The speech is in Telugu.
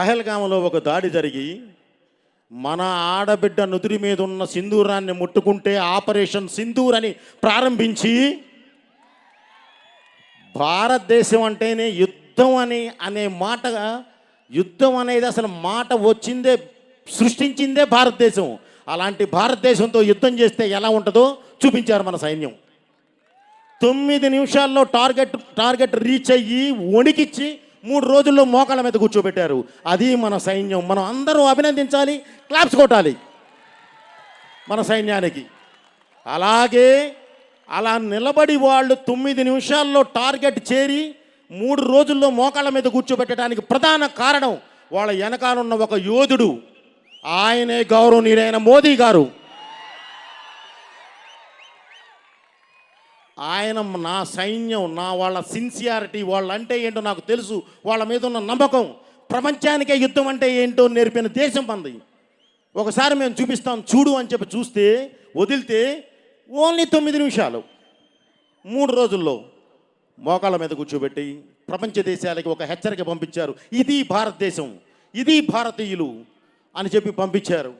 పహల్గామ్లో ఒక దాడి జరిగి మన ఆడబిడ్డ నుదురి మీద ఉన్న సింధూరాన్ని ముట్టుకుంటే ఆపరేషన్ సింధూర్ అని ప్రారంభించి భారతదేశం అంటేనే యుద్ధం అనే మాటగా, యుద్ధం అనేది అసలు మాట వచ్చిందే, సృష్టించిందే భారతదేశం. అలాంటి భారతదేశంతో యుద్ధం చేస్తే ఎలా ఉంటుందో చూపించారు మన సైన్యం. 9 నిమిషాల్లో టార్గెట్ రీచ్ అయ్యి వణికిచ్చి 3 రోజుల్లో మోకాళ్ళ మీద కూర్చోబెట్టారు. అది మన సైన్యం. మనం అందరూ అభినందించాలి, క్లాప్స్ కొట్టాలి మన సైన్యానికి. అలాగే అలా నిలబడి వాళ్ళు 9 నిమిషాల్లో టార్గెట్ చేరి 3 రోజుల్లో మోకాళ్ళ మీద కూర్చోబెట్టడానికి ప్రధాన కారణం వాళ్ళ వెనకాలన్న ఒక యోధుడు, ఆయనే గౌరవనీయులైన మోదీ గారు. ఆయన నా సైన్యం, వాళ్ళ సిన్సియారిటీ, వాళ్ళంటే ఏంటో నాకు తెలుసు, వాళ్ళ మీద ఉన్న నమ్మకం, ప్రపంచానికే యుద్ధం అంటే ఏంటో నేర్పిన దేశం మంది. ఒకసారి మేము చూపిస్తాం చూడు అని చెప్పి చూస్తే వదిలితే ఓన్లీ 9 నిమిషాలు 3 రోజుల్లో మోకాళ్ళ మీద కూర్చోబెట్టి ప్రపంచ దేశాలకి ఒక హెచ్చరిక పంపించారు. ఇది భారతదేశం, ఇది భారతీయులు అని చెప్పి పంపించారు.